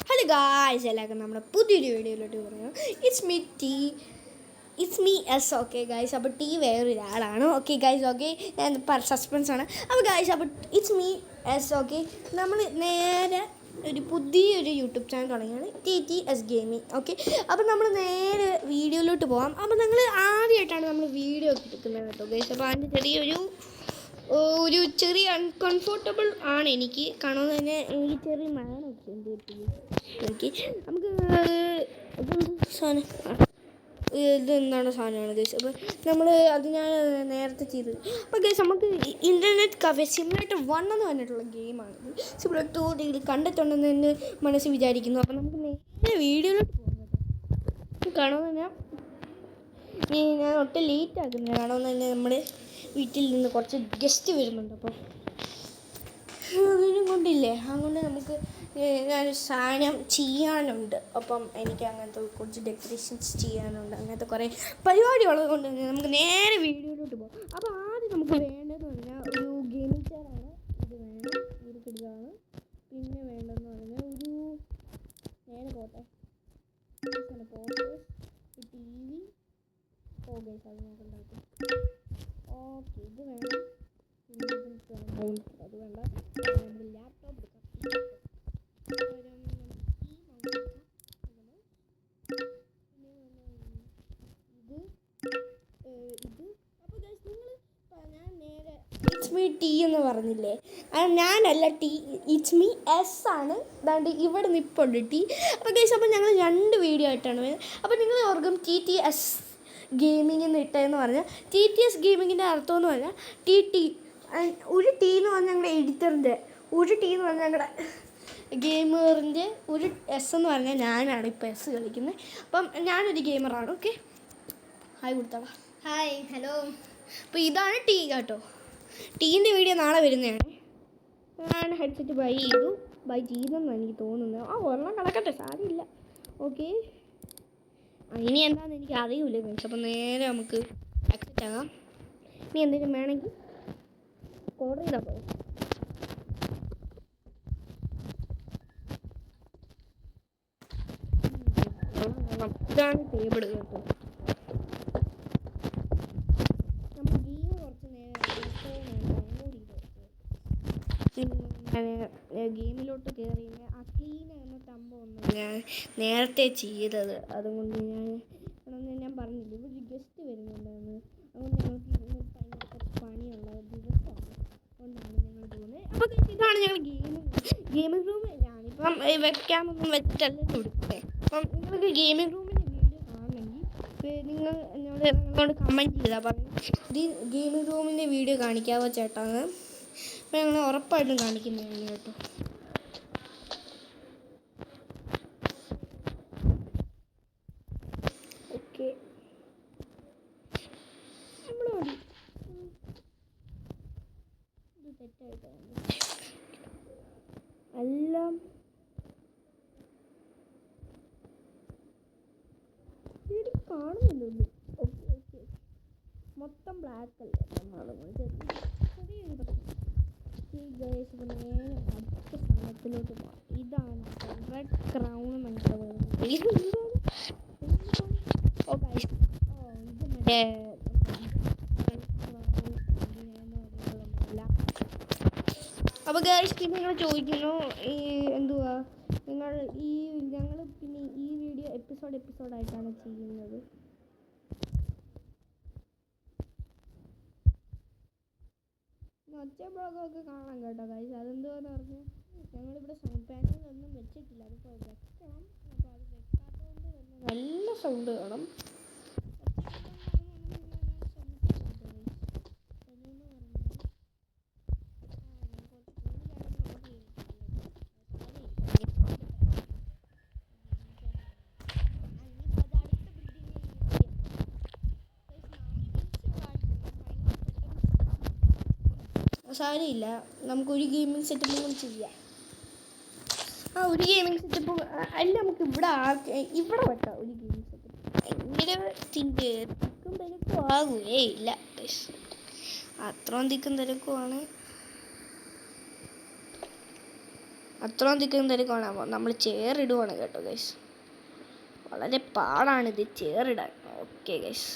Hello guys, എല്ലാവർക്കും നമ്മുടെ പുതിയൊരു വീഡിയോയിലോട്ട് പറയാം. It's me S. Okay guys, അപ്പോൾ ടി വേറൊരാളാണ്. ഓക്കെ ഗായ്സ്, ഓക്കെ ഞാൻ സസ്പെൻസ് ആണ്. അപ്പോൾ ഗായ്സ്, അപ്പോൾ ഇറ്റ്സ് മീ എസ്. ഓക്കെ, നമ്മൾ നേരെ ഒരു പുതിയൊരു യൂട്യൂബ് ചാനൽ തുടങ്ങിയാണ്, TTS ഗെയിമിംഗ്. ഓക്കെ, അപ്പോൾ നമ്മൾ നേരെ വീഡിയോയിലോട്ട് പോകാം. അപ്പോൾ നിങ്ങൾ ആദ്യമായിട്ടാണ് നമ്മൾ വീഡിയോ ഒക്കെ എടുക്കുന്നത് കേട്ടോ ഗായ്സ്. അപ്പോൾ അതിൻ്റെ ചെറിയ അൺകംഫർട്ടബിൾ ആണ് എനിക്ക്, കാരണം തന്നെ എനിക്ക് ചെറിയ മരണമൊക്കെ ഉണ്ട്. ഓക്കെ, നമുക്ക് സാധനം ഇതെന്താണ് സാധനമാണ് ഗൈസ്. അപ്പോൾ നമ്മൾ അത് ഞാൻ നേരത്തെ ചെയ്തത്. അപ്പോൾ ഗൈസ്, നമുക്ക് ഇൻ്റർനെറ്റ് കഫേ സിമുലേറ്റർ 1 എന്ന് പറഞ്ഞിട്ടുള്ള ഗെയിമാണിത്. സിമുലേറ്റർ 2 ഇത് കണ്ടിട്ടുണ്ടെന്ന് എൻ്റെ മനസ്സിൽ വിചാരിക്കുന്നു. അപ്പോൾ നമുക്ക് നേരെ വീഡിയോയിലോട്ട് പോകുന്നത് കാണുമെന്ന് ഞാൻ ഒട്ടും ലേറ്റ് ആക്കുന്നത്, കാണുമെന്ന് തന്നെ നമ്മുടെ വീട്ടിൽ നിന്ന് കുറച്ച് ഗസ്റ്റ് വരുന്നുണ്ട്. അപ്പോൾ അതിനും കൊണ്ടില്ലേ, അതുകൊണ്ട് നമുക്ക് ഞാനൊരു സാധനം ചെയ്യാനുണ്ട്. അപ്പം എനിക്ക് അങ്ങനത്തെ കുറച്ച് ഡെക്കറേഷൻസ് ചെയ്യാനുണ്ട്, അങ്ങനത്തെ കുറേ പരിപാടി ഉള്ളത് കൊണ്ട് തന്നെ നമുക്ക് നേരെ വീഡിയോയിലോട്ട് പോകും. അപ്പോൾ ആദ്യം നമുക്ക് വേണ്ടതെന്ന് പറഞ്ഞാൽ ഒരു ഗെയിമിംഗ് ചെയറാണ്. ഇത് വേണം, ഇത് കിടുകയാണ്. പിന്നെ വേണ്ടതെന്ന് പറഞ്ഞാൽ ഒരു നേരെ പോട്ടെ പോട്ടെ TV. ഓക്കെ, അത് നമുക്ക് ഉണ്ടാക്കും. ഓക്കെ, ഇത് വേണം. അത് വേണ്ട, നമുക്ക് ലാപ്ടോപ്പ് എടുക്കാം. ഇറ്റ്സ് മീ ടി എന്ന് പറഞ്ഞില്ലേ, ഞാനല്ല ടി, ഇറ്റ്സ് മീ എസ് ആണ്. അതാണ്ട് ഇവിടെ നിൽപ്പുണ്ട് ടി. അപ്പോൾ ഗൈസ്, അപ്പോൾ ഞങ്ങൾ 2 വീഡിയോ ആയിട്ടാണ് വരുന്നത്. അപ്പോൾ നിങ്ങൾ ഓർക്കും TTS ഗെയിമിംഗ് എന്ന് ഇട്ടതെന്ന് പറഞ്ഞാൽ, TTS ഗെയിമിങ്ങിൻ്റെ അർത്ഥം എന്ന് പറഞ്ഞാൽ ഒരു ടി എന്ന് പറഞ്ഞാൽ ഞങ്ങളുടെ എഡിറ്ററിൻ്റെ, ഒരു ടി എന്ന് പറഞ്ഞാൽ ഞങ്ങളുടെ ഗെയിമറിൻ്റെ, ഒരു എസ് എന്ന് പറഞ്ഞാൽ ഞാനാണ് ഇപ്പോൾ എസ് കളിക്കുന്നത്. അപ്പം ഞാനൊരു ഗെയിമറാണ്. ഓക്കെ, ഹായ് കൊടുത്തോളാം. Hi, hello. അപ്പോൾ ഇതാണ് ടി കേട്ടോ. ടീൻ്റെ വീഡിയോ നാളെ വരുന്നതാണ്. ഞാൻ ഹെഡ്സെറ്റ് ബൈ ചെയ്തെന്ന് എനിക്ക് തോന്നുന്നത്. ഒരെണ്ണം കിടക്കട്ടെ, സാരമില്ല. ഓക്കെ, ഇനി എന്താണെന്ന് എനിക്ക് അറിയില്ല ഗൈസ്. അപ്പോൾ നേരെ നമുക്ക് ആക്സെപ്റ്റ് ആകാം. ഇനി എന്തെങ്കിലും വേണമെങ്കിൽ ഓർഡർ ചെയ്താൽ പോയി. ഇതാണ് ടേബിൾ കേട്ടോ. നമ്മൾ ഗെയിം കുറച്ച് ഗെയിമിലോട്ട് കയറി ആ ക്ലീൻ എന്ന സംഭവമൊന്നും ഞാൻ നേരത്തെ ചെയ്തത്. അതുകൊണ്ട് ഞാൻ പറഞ്ഞില്ല, ഇവിടെ ഗസ്റ്റ് വരുന്നുണ്ടായിരുന്നു. അതുകൊണ്ട് ഞങ്ങൾക്ക് ഇന്ന് ഭയങ്കര കുറച്ച് പണിയുള്ള ദിവസമാണ്. അതുകൊണ്ടാണ് ഞങ്ങൾ പോകുന്നത്. അപ്പോൾ ഇതാണ് ഞങ്ങൾ ഗെയിമിംഗ് റൂം. ഞാനിപ്പം വെക്കാമൊന്നും വെച്ചിട്ടല്ല കൊടുക്കുന്നത്. അപ്പം നിങ്ങൾക്ക് ഗെയിമിംഗ് റൂമിൻ്റെ വീഡിയോ കാണണമെങ്കിൽ നിങ്ങൾ എന്നോട് കമൻറ്റ് ചെയ്താൽ പറഞ്ഞു, ഇത് ഗെയിമിംഗ് റൂമിൻ്റെ വീഡിയോ കാണിക്കാവോ ചേട്ടാന്ന്. അപ്പോൾ ഞങ്ങൾ ഉറപ്പായിട്ടും കാണിക്കുന്നതാണ് കേട്ടോ. ഓക്കെ, നമ്മൾ ഇത് തെറ്റായിട്ടാണ് എല്ലാം ഇവിടെ കാണുന്നില്ലല്ലോ. ഓക്കെ ഓക്കെ, മൊത്തം ബ്ലാക്ക് അല്ലേ ചെറിയൊരു പ്രശ്നം. നേരെ അടുത്ത സാധനത്തിലോട്ട് പോകാം. ഇതാണ് റെഡ് ക്രൗൺ എന്നൊക്കെ പറയുന്നത്. ഇത് മറ്റേ അപ്പോൾ ഗൈസ്, പിന്നെ നിങ്ങൾ ചോദിക്കുന്നു എന്തുവാ ഞങ്ങൾ പിന്നെ ഈ വീഡിയോ എപ്പിസോഡായിട്ടാണ് ചെയ്യുന്നത്. ഒച്ച ബ്ലോഗൊക്കെ കാണാം കേട്ടോ ഗൈസ്. അതെന്തുവാന്ന് പറഞ്ഞാൽ ഞങ്ങളിവിടെ സൗണ്ട് പാനലൊന്നും വെച്ചിട്ടില്ല, അതിപ്പോൾ വെക്കണം. അപ്പോൾ അത് വെക്കാത്തതുകൊണ്ട് തന്നെ നല്ല സൗണ്ട് കാണും. സാരമില്ല, നമുക്കൊരു ഗെയിമിംഗ് സെറ്റപ്പും കൂടി ചെയ്യാം. ഒരു ഗെയിമിംഗ് സെറ്റപ്പ് അല്ല, നമുക്ക് ഇവിടെ വെക്കാം ഒരു ഗെയിമിംഗ് സെറ്റപ്പ്. ഭയങ്കര തിക്കും തിരക്കും ആകുമേ ഇല്ല, അത്രയും തിക്കും തിരക്കുമാണ്. അത്രയും തിക്കും തിരക്കാണ്. നമ്മൾ ചേറിടുവാണ് കേട്ടോ ഗൈസ്. വളരെ പാടാണിത് ചേറിടാൻ. Okay guys.